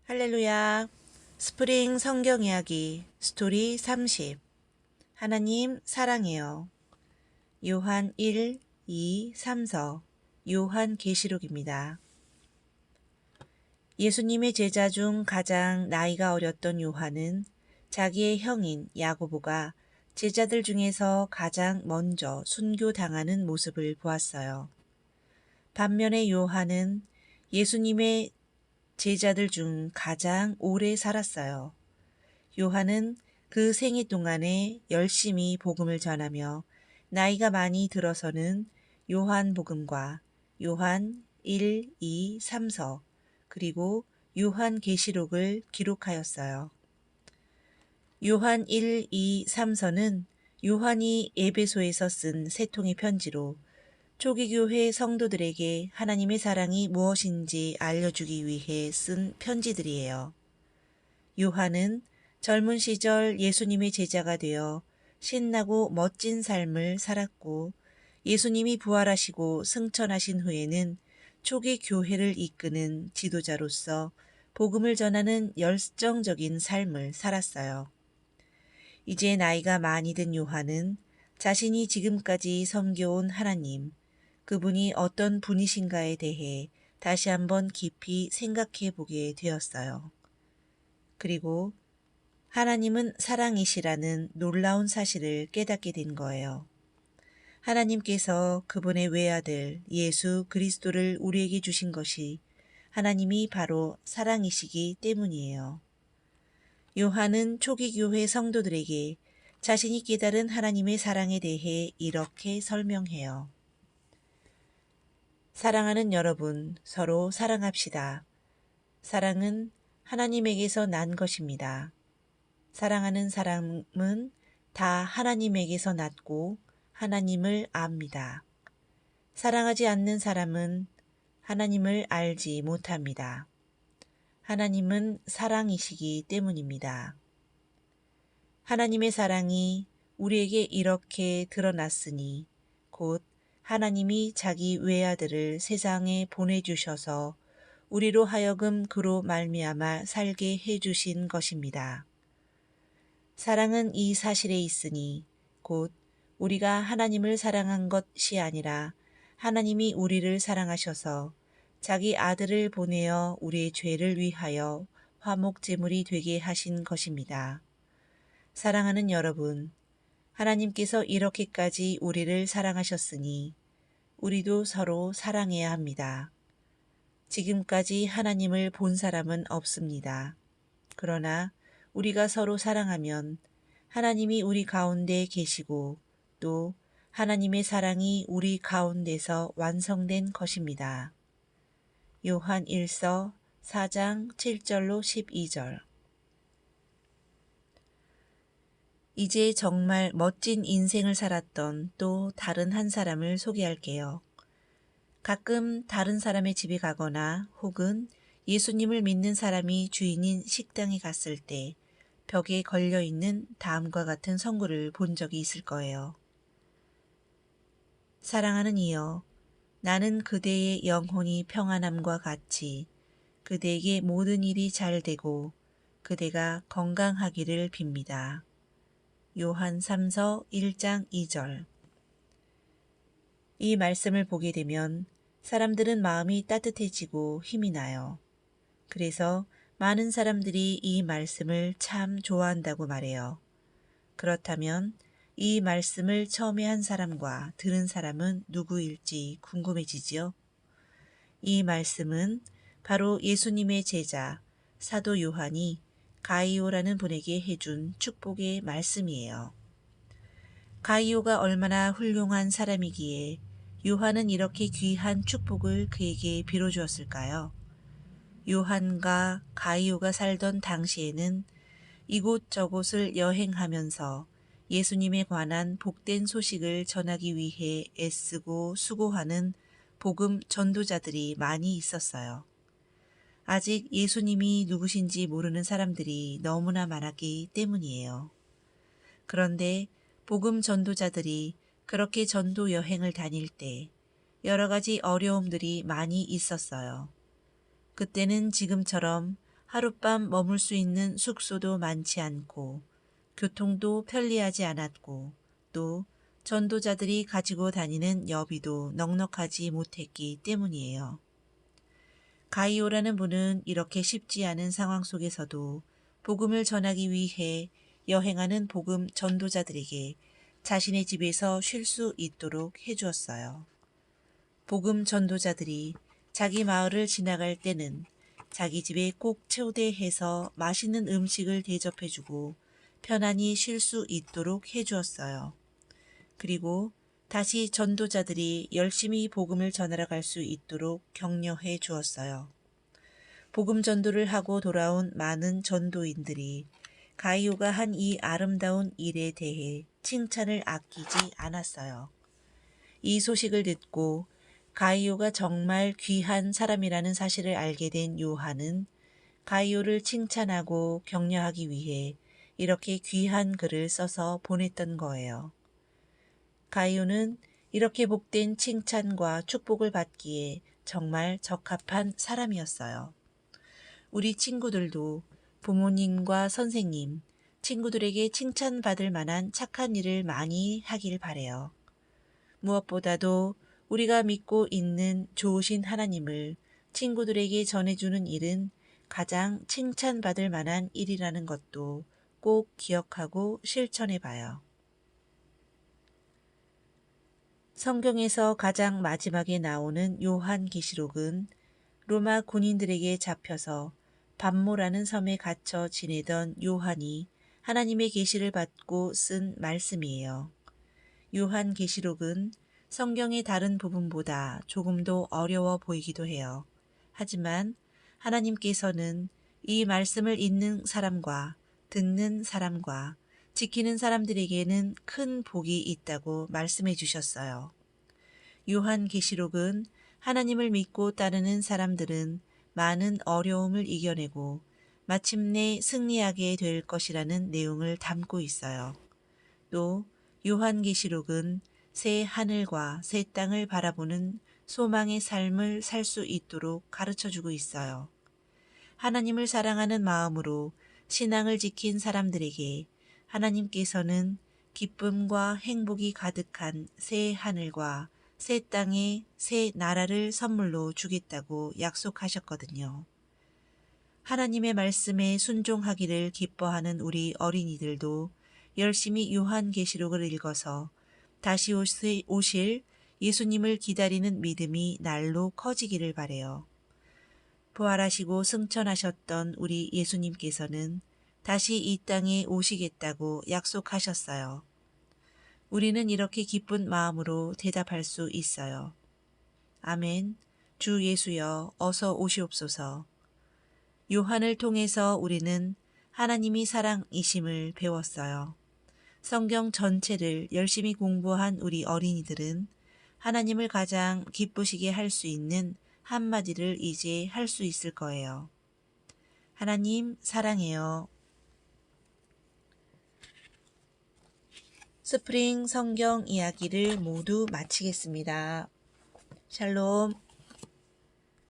할렐루야. 스프링 성경 이야기 스토리 30. 하나님 사랑해요. 요한 1, 2, 3서 요한 계시록입니다. 예수님의 제자 중 가장 나이가 어렸던 요한은 자기의 형인 야고보가 제자들 중에서 가장 먼저 순교당하는 모습을 보았어요. 반면에 요한은 예수님의 제자들 중 가장 오래 살았어요. 요한은 그 생애 동안에 열심히 복음을 전하며 나이가 많이 들어서는 요한복음과 요한 1, 2, 3서 그리고 요한 계시록을 기록하였어요. 요한 1, 2, 3서는 요한이 에베소에서 쓴 세 통의 편지로 초기 교회 성도들에게 하나님의 사랑이 무엇인지 알려주기 위해 쓴 편지들이에요. 요한은 젊은 시절 예수님의 제자가 되어 신나고 멋진 삶을 살았고 예수님이 부활하시고 승천하신 후에는 초기 교회를 이끄는 지도자로서 복음을 전하는 열정적인 삶을 살았어요. 이제 나이가 많이 든 요한은 자신이 지금까지 섬겨온 하나님, 그분이 어떤 분이신가에 대해 다시 한번 깊이 생각해 보게 되었어요. 그리고 하나님은 사랑이시라는 놀라운 사실을 깨닫게 된 거예요. 하나님께서 그분의 외아들 예수 그리스도를 우리에게 주신 것이 하나님이 바로 사랑이시기 때문이에요. 요한은 초기 교회 성도들에게 자신이 깨달은 하나님의 사랑에 대해 이렇게 설명해요. 사랑하는 여러분, 서로 사랑합시다. 사랑은 하나님에게서 난 것입니다. 사랑하는 사람은 다 하나님에게서 났고 하나님을 압니다. 사랑하지 않는 사람은 하나님을 알지 못합니다. 하나님은 사랑이시기 때문입니다. 하나님의 사랑이 우리에게 이렇게 드러났으니 곧 하나님이 자기 외아들을 세상에 보내주셔서 우리로 하여금 그로 말미암아 살게 해주신 것입니다. 사랑은 이 사실에 있으니 곧 우리가 하나님을 사랑한 것이 아니라 하나님이 우리를 사랑하셔서 자기 아들을 보내어 우리의 죄를 위하여 화목제물이 되게 하신 것입니다. 사랑하는 여러분, 하나님께서 이렇게까지 우리를 사랑하셨으니 우리도 서로 사랑해야 합니다. 지금까지 하나님을 본 사람은 없습니다. 그러나 우리가 서로 사랑하면 하나님이 우리 가운데 계시고 또 하나님의 사랑이 우리 가운데서 완성된 것입니다. 요한 1서 4장 7절로 12절. 이제 정말 멋진 인생을 살았던 또 다른 한 사람을 소개할게요. 가끔 다른 사람의 집에 가거나 혹은 예수님을 믿는 사람이 주인인 식당에 갔을 때 벽에 걸려있는 다음과 같은 성구를 본 적이 있을 거예요. 사랑하는 이여, 나는 그대의 영혼이 평안함과 같이 그대에게 모든 일이 잘 되고 그대가 건강하기를 빕니다. 요한 3서 1장 2절. 이 말씀을 보게 되면 사람들은 마음이 따뜻해지고 힘이 나요. 그래서 많은 사람들이 이 말씀을 참 좋아한다고 말해요. 그렇다면 이 말씀을 처음에 한 사람과 들은 사람은 누구일지 궁금해지지요? 이 말씀은 바로 예수님의 제자 사도 요한이 가이오라는 분에게 해준 축복의 말씀이에요. 가이오가 얼마나 훌륭한 사람이기에 요한은 이렇게 귀한 축복을 그에게 빌어주었을까요? 요한과 가이오가 살던 당시에는 이곳저곳을 여행하면서 예수님에 관한 복된 소식을 전하기 위해 애쓰고 수고하는 복음 전도자들이 많이 있었어요. 아직 예수님이 누구신지 모르는 사람들이 너무나 많았기 때문이에요. 그런데 복음 전도자들이 그렇게 전도 여행을 다닐 때 여러 가지 어려움들이 많이 있었어요. 그때는 지금처럼 하룻밤 머물 수 있는 숙소도 많지 않고 교통도 편리하지 않았고 또 전도자들이 가지고 다니는 여비도 넉넉하지 못했기 때문이에요. 가이오라는 분은 이렇게 쉽지 않은 상황 속에서도 복음을 전하기 위해 여행하는 복음 전도자들에게 자신의 집에서 쉴 수 있도록 해주었어요. 복음 전도자들이 자기 마을을 지나갈 때는 자기 집에 꼭 초대해서 맛있는 음식을 대접해주고 편안히 쉴 수 있도록 해주었어요. 그리고 다시 전도자들이 열심히 복음을 전하러 갈 수 있도록 격려해 주었어요. 복음 전도를 하고 돌아온 많은 전도인들이 가이오가 한 이 아름다운 일에 대해 칭찬을 아끼지 않았어요. 이 소식을 듣고 가이오가 정말 귀한 사람이라는 사실을 알게 된 요한은 가이오를 칭찬하고 격려하기 위해 이렇게 귀한 글을 써서 보냈던 거예요. 가이오는 이렇게 복된 칭찬과 축복을 받기에 정말 적합한 사람이었어요. 우리 친구들도 부모님과 선생님, 친구들에게 칭찬받을 만한 착한 일을 많이 하길 바래요. 무엇보다도 우리가 믿고 있는 좋으신 하나님을 친구들에게 전해주는 일은 가장 칭찬받을 만한 일이라는 것도 꼭 기억하고 실천해 봐요. 성경에서 가장 마지막에 나오는 요한계시록은 로마 군인들에게 잡혀서 밤모라는 섬에 갇혀 지내던 요한이 하나님의 계시를 받고 쓴 말씀이에요. 요한계시록은 성경의 다른 부분보다 조금 더 어려워 보이기도 해요. 하지만 하나님께서는 이 말씀을 읽는 사람과 듣는 사람과 지키는 사람들에게는 큰 복이 있다고 말씀해 주셨어요. 요한계시록은 하나님을 믿고 따르는 사람들은 많은 어려움을 이겨내고 마침내 승리하게 될 것이라는 내용을 담고 있어요. 또 요한계시록은 새 하늘과 새 땅을 바라보는 소망의 삶을 살 수 있도록 가르쳐주고 있어요. 하나님을 사랑하는 마음으로 신앙을 지킨 사람들에게 하나님께서는 기쁨과 행복이 가득한 새 하늘과 새 땅의 새 나라를 선물로 주겠다고 약속하셨거든요. 하나님의 말씀에 순종하기를 기뻐하는 우리 어린이들도 열심히 요한계시록을 읽어서 다시 오실 예수님을 기다리는 믿음이 날로 커지기를 바래요. 부활하시고 승천하셨던 우리 예수님께서는 다시 이 땅에 오시겠다고 약속하셨어요. 우리는 이렇게 기쁜 마음으로 대답할 수 있어요. 아멘. 주 예수여 어서 오시옵소서. 요한을 통해서 우리는 하나님이 사랑이심을 배웠어요. 성경 전체를 열심히 공부한 우리 어린이들은 하나님을 가장 기쁘시게 할 수 있는 한마디를 이제 할 수 있을 거예요. 하나님 사랑해요. 스프링 성경 이야기를 모두 마치겠습니다. 샬롬.